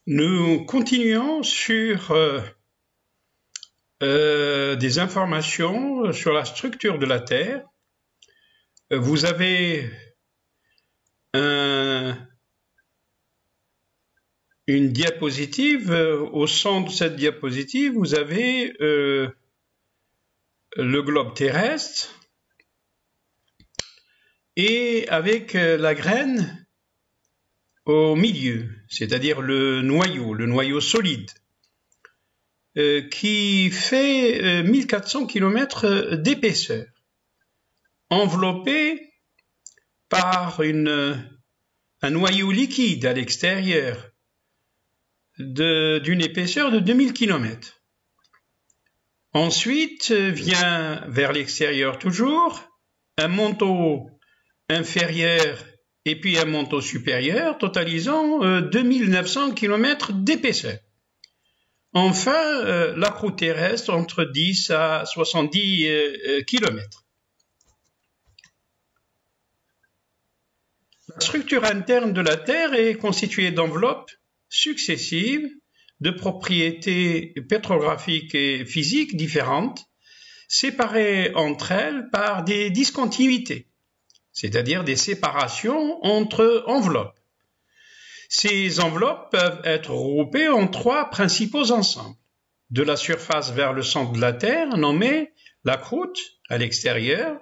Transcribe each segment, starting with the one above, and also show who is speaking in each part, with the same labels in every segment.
Speaker 1: Nous continuons sur des informations sur la structure de la Terre. Vous avez une diapositive. Au centre de cette diapositive, vous avez le globe terrestre et avec la graine au milieu, c'est-à-dire le noyau solide, qui fait 1400 km d'épaisseur, enveloppé par un noyau liquide à l'extérieur d'une épaisseur de 2000 km. Ensuite vient vers l'extérieur toujours un manteau inférieur et puis un manteau supérieur totalisant 2900 km d'épaisseur. Enfin, la croûte terrestre entre 10 à 70 km. La structure interne de la Terre est constituée d'enveloppes successives de propriétés pétrographiques et physiques différentes, séparées entre elles par des discontinuités, c'est-à-dire des séparations entre enveloppes. Ces enveloppes peuvent être regroupées en trois principaux ensembles. De la surface vers le centre de la Terre, nommé la croûte à l'extérieur,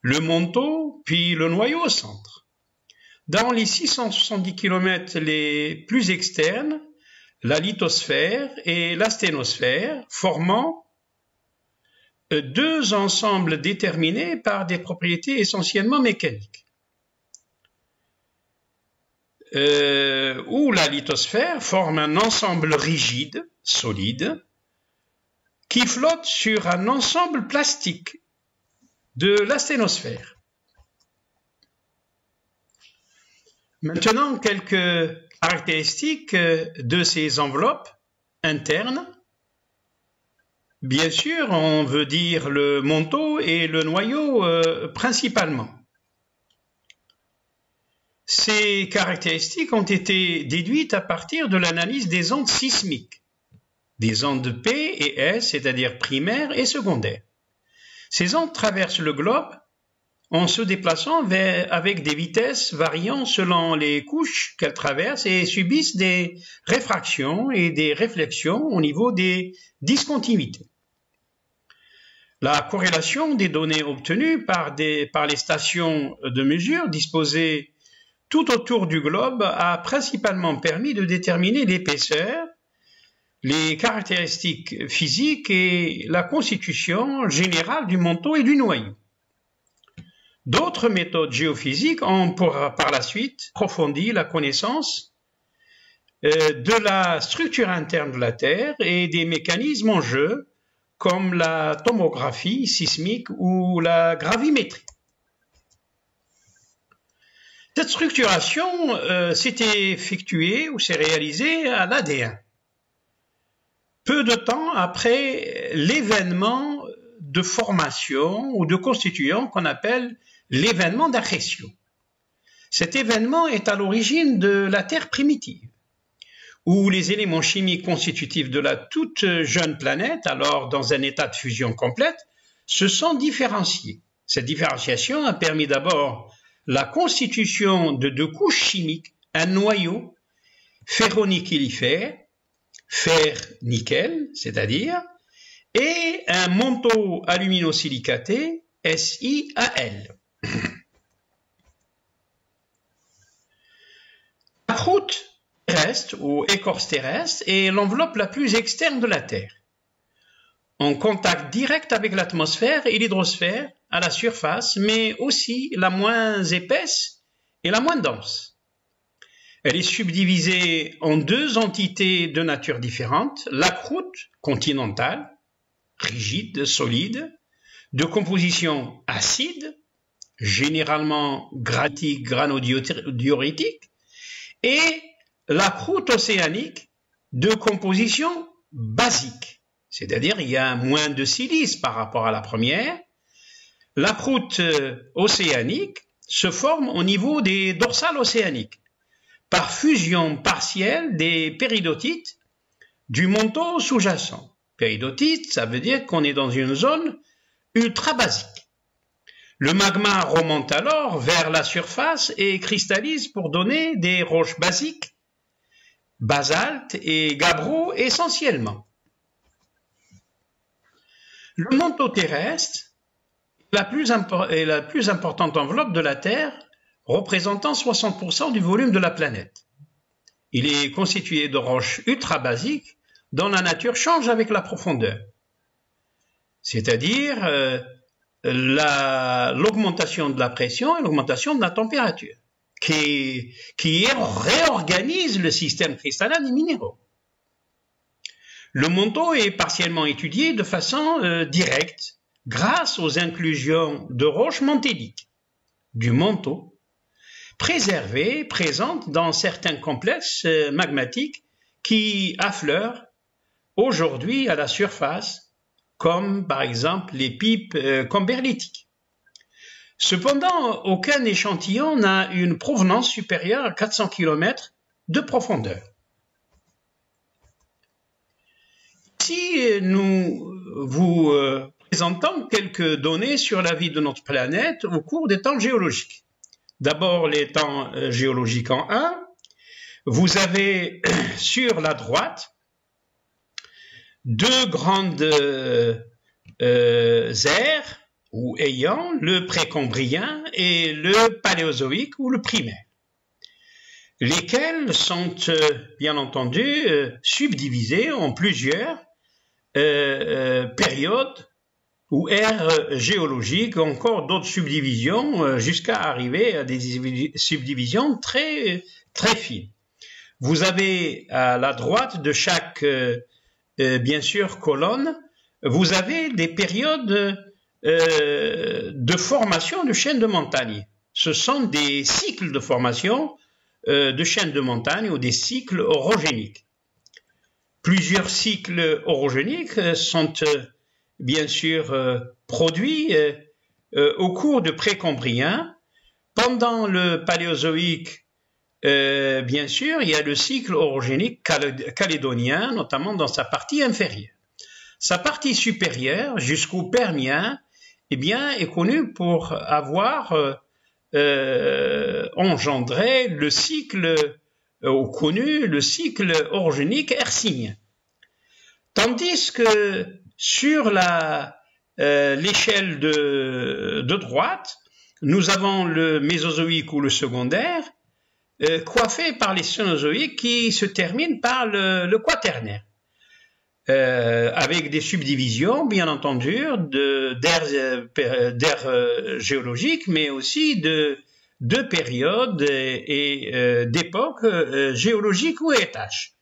Speaker 1: le manteau, puis le noyau au centre. Dans les 670 km les plus externes, la lithosphère et la sténosphère, formant deux ensembles déterminés par des propriétés essentiellement mécaniques. Où la lithosphère forme un ensemble rigide, solide, qui flotte sur un ensemble plastique de la sténosphère. Maintenant, quelques caractéristiques de ces enveloppes internes. Bien sûr, on veut dire le manteau et le noyau principalement. Ces caractéristiques ont été déduites à partir de l'analyse des ondes sismiques, des ondes P et S, c'est-à-dire primaires et secondaires. Ces ondes traversent le globe en se déplaçant avec des vitesses variant selon les couches qu'elles traversent et subissent des réfractions et des réflexions au niveau des discontinuités. La corrélation des données obtenues par les stations de mesure disposées tout autour du globe a principalement permis de déterminer l'épaisseur, les caractéristiques physiques et la constitution générale du manteau et du noyau. D'autres méthodes géophysiques ont par la suite approfondi la connaissance de la structure interne de la Terre et des mécanismes en jeu comme la tomographie sismique ou la gravimétrie. Cette structuration s'est effectuée ou s'est réalisée à l'ADN, peu de temps après l'événement de formation ou de constitution qu'on appelle l'événement d'accrétion. Cet événement est à l'origine de la Terre primitive, où les éléments chimiques constitutifs de la toute jeune planète, alors dans un état de fusion complète, se sont différenciés. Cette différenciation a permis d'abord la constitution de deux couches chimiques, un noyau ferronickelifère, fer-nickel, c'est-à-dire, et un manteau aluminosilicaté, SiAl. La croûte terrestre ou écorce terrestre est l'enveloppe la plus externe de la Terre, en contact direct avec l'atmosphère et l'hydrosphère à la surface, mais aussi la moins épaisse et la moins dense. Elle est subdivisée en deux entités de nature différente, la croûte continentale, rigide, solide, de composition acide, généralement granodioritique, et la croûte océanique de composition basique, c'est-à-dire il y a moins de silice par rapport à la première. La croûte océanique se forme au niveau des dorsales océaniques, par fusion partielle des péridotites du manteau sous-jacent. Péridotite, ça veut dire qu'on est dans une zone ultra basique. Le magma remonte alors vers la surface et cristallise pour donner des roches basiques, basalte et gabbro essentiellement. Le manteau terrestre est la plus importante enveloppe de la Terre, représentant 60% du volume de la planète. Il est constitué de roches ultra-basiques dont la nature change avec la profondeur, c'est-à-dire l'augmentation de la pression et l'augmentation de la température, qui réorganise le système cristallin des minéraux. Le manteau est partiellement étudié de façon directe grâce aux inclusions de roches mantéliques du manteau, préservées, présentes dans certains complexes magmatiques qui affleurent aujourd'hui à la surface, comme par exemple les pipes comberlitiques. Cependant, aucun échantillon n'a une provenance supérieure à 400 km de profondeur. Ici, nous vous présentons quelques données sur la vie de notre planète au cours des temps géologiques. D'abord, les temps géologiques en 1. Vous avez sur la droite deux grandes ères ou ayants, le précambrien et le paléozoïque ou le primaire, lesquels sont bien entendu subdivisés en plusieurs périodes ou ères géologiques, encore d'autres subdivisions jusqu'à arriver à des subdivisions très fines. Vous avez à la droite de chaque bien sûr colonne, vous avez des périodes de formation de chaînes de montagne. Ce sont des cycles de formation de chaînes de montagne ou des cycles orogéniques. Plusieurs cycles orogéniques sont bien sûr produits au cours de précambrien. Pendant le paléozoïque, bien sûr, il y a le cycle orogénique calédonien, notamment dans sa partie inférieure. Sa partie supérieure, jusqu'au Permien, eh bien, est connue pour avoir engendré le cycle le cycle orogénique hercynien. Tandis que sur l'échelle de droite, nous avons le mésozoïque ou le secondaire, coiffé par les cénozoïques qui se terminent par le quaternaire, avec des subdivisions, bien entendu, d'aires géologiques, mais aussi de périodes et d'époques géologiques ou étages.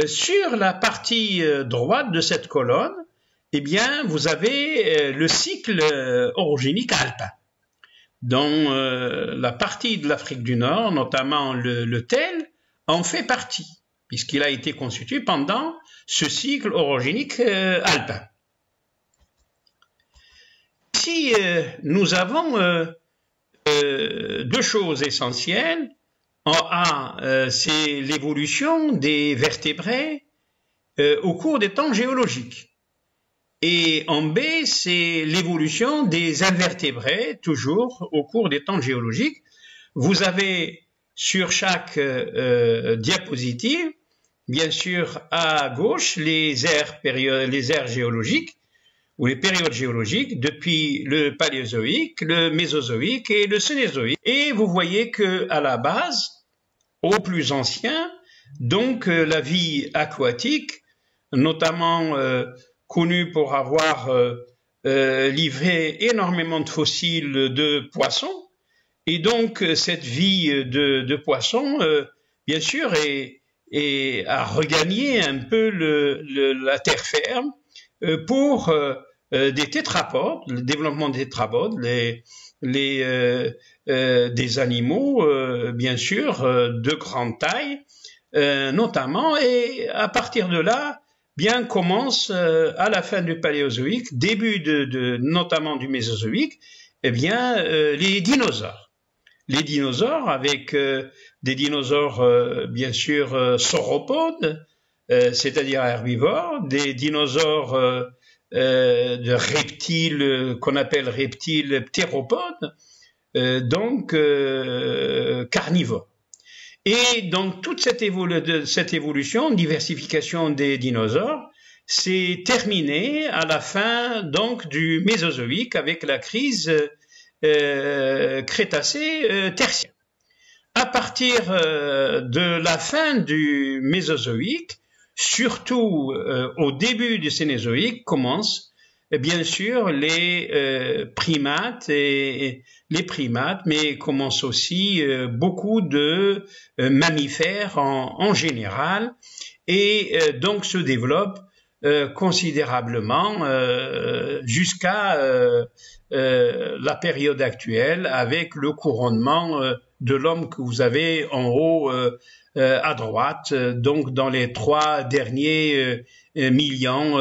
Speaker 1: Sur la partie droite de cette colonne, eh bien, vous avez le cycle orogénique alpin. Dans la partie de l'Afrique du Nord, notamment le Tel, en fait partie, puisqu'il a été constitué pendant ce cycle orogénique alpin. Ici, nous avons deux choses essentielles. En A, c'est l'évolution des vertébrés au cours des temps géologiques. Et en B, c'est l'évolution des invertébrés, toujours au cours des temps géologiques. Vous avez sur chaque diapositive, bien sûr, à gauche, les aires géologiques, ou les périodes géologiques, depuis le paléozoïque, le mésozoïque et le cénozoïque. Et vous voyez que à la base, au plus ancien, donc la vie aquatique, notamment connue pour avoir livré énormément de fossiles de poissons, et donc cette vie de poissons, bien sûr, a regagné un peu la terre ferme pour des tétrapodes, le développement des tétrapodes, des animaux, bien sûr, de grande taille, notamment, et à partir de là, bien commence à la fin du Paléozoïque, début notamment du Mésozoïque, eh bien, les dinosaures. les dinosaures avec des dinosaures bien sûr sauropodes, c'est-à-dire herbivores, des dinosaures de reptiles qu'on appelle reptiles ptéropodes, donc carnivores. Et donc toute cette évolution, diversification des dinosaures, s'est terminée à la fin donc du Mésozoïque avec la crise Crétacé-Tertiaire. À partir de la fin du Mésozoïque, surtout au début du Cénozoïque, commencent bien sûr les primates, mais commencent aussi beaucoup de mammifères en général, et donc se développent considérablement jusqu'à la période actuelle avec le couronnement de l'homme que vous avez en haut à droite, donc dans les 3 derniers millions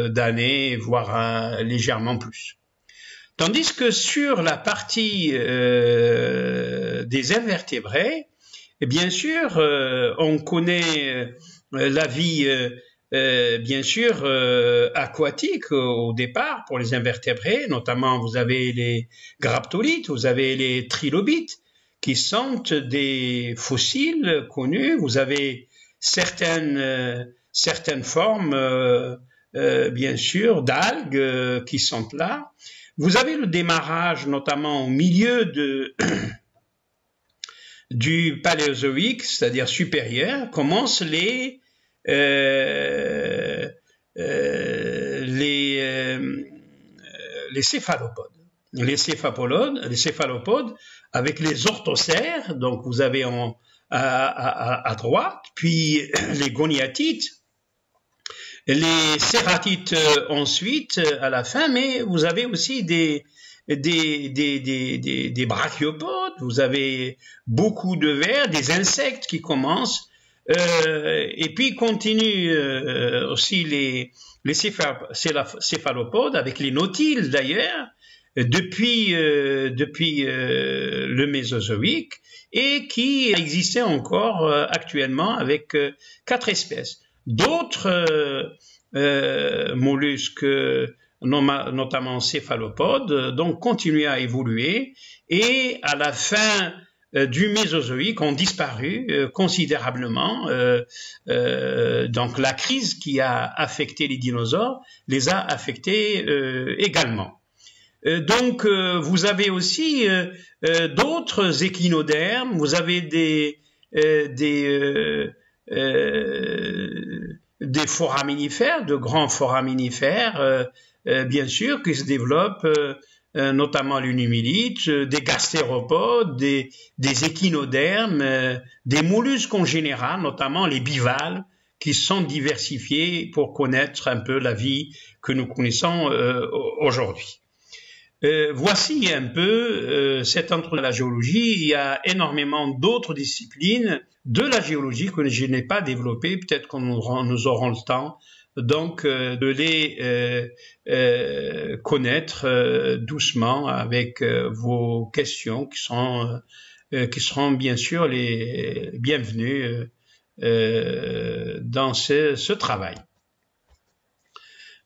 Speaker 1: d'années, voire légèrement plus. Tandis que sur la partie des invertébrés, bien sûr, on connaît la vie bien sûr aquatique au départ pour les invertébrés, notamment vous avez les graptolites, vous avez les trilobites qui sont des fossiles connus, vous avez certaines formes bien sûr d'algues qui sont là. Vous avez le démarrage notamment au milieu du Paléozoïque, c'est-à-dire supérieur, commencent les céphalopodes. Les céphalopodes avec les orthocères, donc vous avez à droite, puis les goniatites, les cératites ensuite à la fin, mais vous avez aussi des brachiopodes, vous avez beaucoup de vers, des insectes qui commencent, et puis continuent aussi les céphalopodes avec les nautiles d'ailleurs, depuis le Mésozoïque, et qui existait encore actuellement avec 4 espèces. D'autres mollusques, notamment céphalopodes, donc continuent à évoluer, et à la fin du Mésozoïque ont disparu considérablement. Donc la crise qui a affecté les dinosaures les a affectés également. Donc vous avez aussi d'autres échinodermes, vous avez des foraminifères, de grands foraminifères, bien sûr, qui se développent, notamment l'unumilite, des gastéropodes, des échinodermes, des mollusques en général, notamment les bivalves, qui sont diversifiés pour connaître un peu la vie que nous connaissons aujourd'hui. Voici un peu cette introduction à la géologie. Il y a énormément d'autres disciplines de la géologie que je n'ai pas développées. Peut-être que nous aurons le temps donc de les connaître doucement avec vos questions qui seront bien sûr les bienvenues dans ce travail.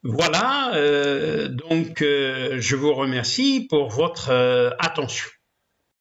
Speaker 1: Voilà, donc je vous remercie pour votre attention.